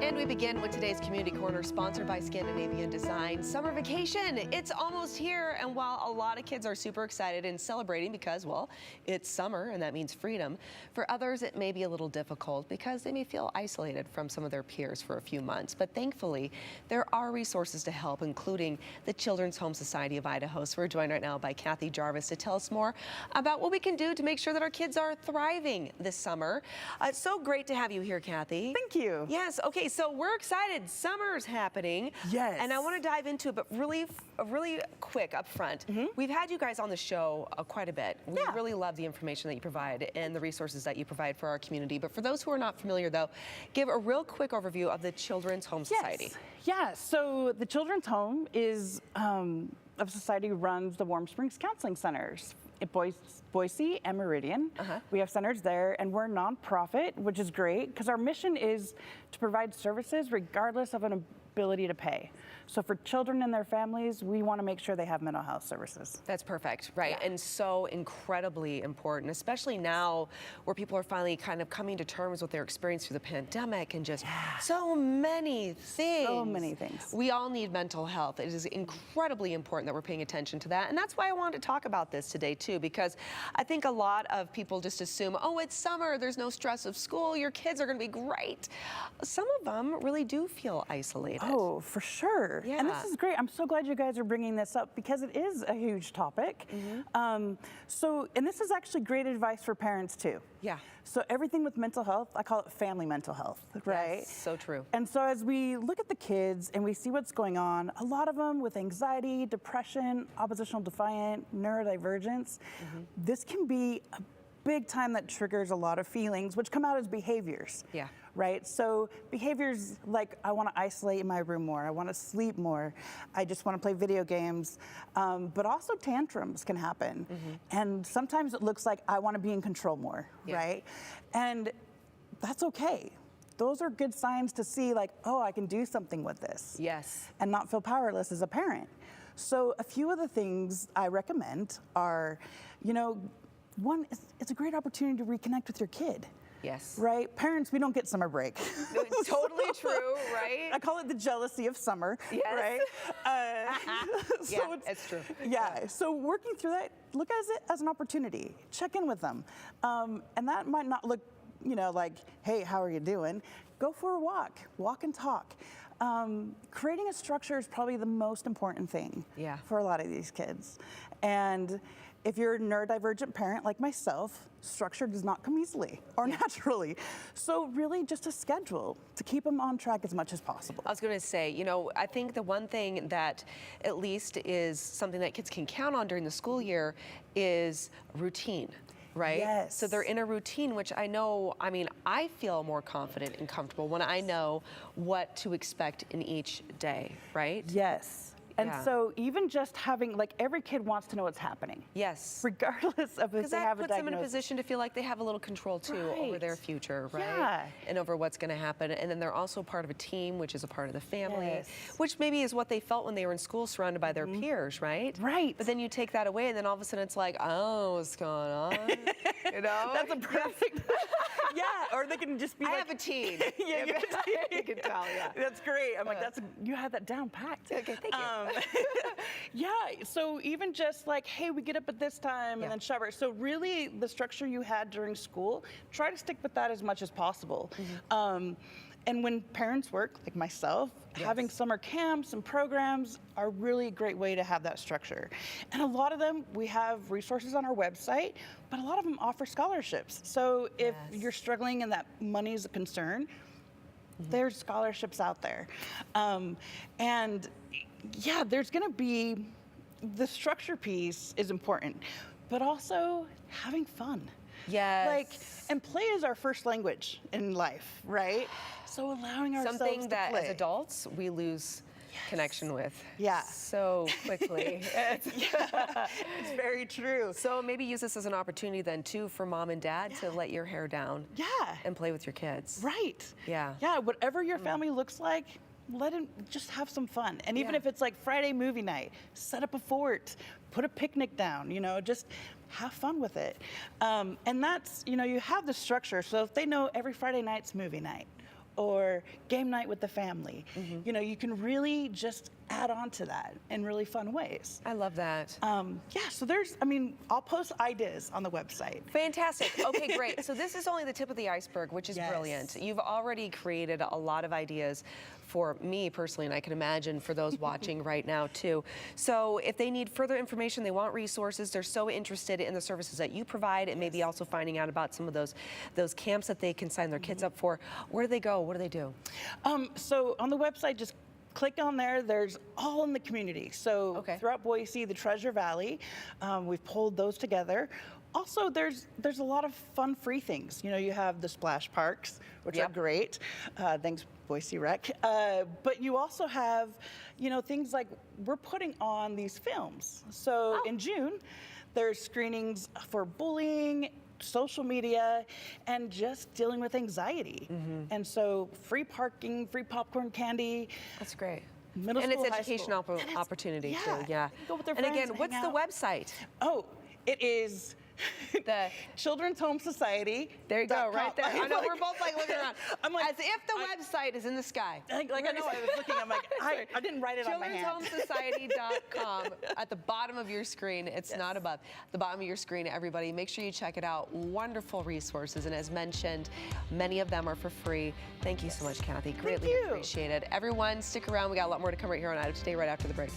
And we begin with today's Community Corner, sponsored by Scandinavian Design. Summer vacation, it's almost here. And while a lot of kids are super excited and celebrating because, well, it's summer and that means freedom, for others it may be a little difficult because they may feel isolated from some of their peers for a few months. But thankfully, there are resources to help, including the Children's Home Society of Idaho. So we're joined right now by Kathy Jarvis to tell us more about what we can do to make sure that our kids are thriving this summer. It's so great to have you here, Kathy. Thank you. Yes, okay, so we're excited. Summer's happening. Yes. And I want to dive into it, but really quick up front. We've had you guys on the show quite a bit. We really love the information that you provide and the resources that you provide for our community. But for those who are not familiar, though, give a real quick overview of the Children's Home Society. Yeah, so the Children's Home is a society who runs the Warm Springs Counseling Centers at Boise and Meridian. We have centers there, and we're a nonprofit, which is great because our mission is to provide services regardless of an ability to pay. So for children and their families, we want to make sure they have mental health services. That's perfect, right? And so incredibly important, especially now where people are finally kind of coming to terms with their experience through the pandemic and just so many things. So many things. We all need mental health. It is incredibly important that we're paying attention to that. And that's why I wanted to talk about this today too, because I think a lot of people just assume, oh, it's summer, there's no stress of school, your kids are going to be great. Some of them really do feel isolated. Oh, for sure. Yeah. And this is great. I'm so glad you guys are bringing this up because it is a huge topic. And this is actually great advice for parents too. Yeah. So everything with mental health, I call it family mental health, right? Yes, so true. And so as we look at the kids and we see what's going on, a lot of them with anxiety, depression, oppositional defiant, neurodivergence, this can be a big time that triggers a lot of feelings, which come out as behaviors. Yeah. Right? So behaviors like I want to isolate in my room more, I want to sleep more, I just want to play video games, but also tantrums can happen. And sometimes it looks like I want to be in control more, right? And that's okay. Those are good signs to see like, oh, I can do something with this. Yes. And not feel powerless as a parent. So a few of the things I recommend are, one, it's a great opportunity to reconnect with your kid. Yes. Right? Parents, we don't get summer break. Totally true, right? I call it the jealousy of summer, right? It's true. Yeah, so working through that, look at it as an opportunity. Check in with them. And that might not look, like, hey, how are you doing? Go for a walk and talk. Creating a structure is probably the most important thing for a lot of these kids. And if you're a neurodivergent parent like myself, structure does not come easily or naturally. So really just a schedule to keep them on track as much as possible. I was going to say, I think the one thing that at least is something that kids can count on during the school year is routine. Right? Yes. So they're in a routine, which I feel more confident and comfortable when I know what to expect in each day, right? Yes. And so even just having, like, every kid wants to know what's happening. Yes. Regardless of if they have a diagnosis. Because that puts them in a position to feel like they have a little control, too, over their future, right? Yeah. And over what's going to happen. And then they're also part of a team, which is a part of the family, which maybe is what they felt when they were in school surrounded by their peers, right? Right. But then you take that away, and then all of a sudden it's like, oh, what's going on? That's a perfect... or they can just be like... I have a teen. You can tell, That's great. I'm like, you had that down packed. Okay, thank you. So even just like, hey, we get up at this time and then shower. So really the structure you had during school, try to stick with that as much as possible. And when parents work, like myself, having summer camps and programs are really a great way to have that structure. And a lot of them, we have resources on our website, but a lot of them offer scholarships. So if you're struggling and that money is a concern, there's scholarships out there. And there's gonna be, the structure piece is important, but also having fun. Yes. And play is our first language in life, right? So allowing ourselves to play. Something that as adults we lose connection with so quickly. It's very true. So maybe use this as an opportunity then too for mom and dad to let your hair down and play with your kids. Right. Yeah. Whatever your family looks like, let them just have some fun. And even if it's like Friday movie night, set up a fort, put a picnic down, just have fun with it. And that's, you have the structure. So if they know every Friday night's movie night, or game night with the family. You know, you can really just add on to that in really fun ways. I love that. Yeah, so there's, I mean, I'll post ideas on the website. Fantastic. Okay, great. So this is only the tip of the iceberg, which is Yes. brilliant. You've already created a lot of ideas for me personally, and I can imagine for those watching right now too. So if they need further information, they want resources, they're so interested in the services that you provide, and maybe also finding out about some of those camps that they can sign their kids up for, where do they go? What do they do? So on the website, just click on there. There's all in the community. So Okay. throughout Boise, the Treasure Valley, we've pulled those together. Also, there's a lot of fun free things. You know, you have the splash parks, which are Yep. great. Thanks, Boise Rec. But you also have, you know, things like we're putting on these films. So in June, there's screenings for bullying, social media, and just dealing with anxiety. And so free parking, free popcorn candy. That's great. Middle And school, it's high educational school. And it's- opportunity too. yeah, Yeah. they can go with their And friends, again, hang what's the out. website? Oh, it is The Children's Home Society. There you go, right there. I know, Like- we're both like looking around. I'm like, as if the website is in the sky. I know, I was looking, I'm like, I didn't write it on my hand. Children'sHomeSociety.com at the bottom of your screen. It's not above. The bottom of your screen, everybody. Make sure you check it out. Wonderful resources. And as mentioned, many of them are for free. Thank you so much, Kathy. Greatly you. appreciated. Everyone, stick around. We got a lot more to come right here on Idaho Today right after the break.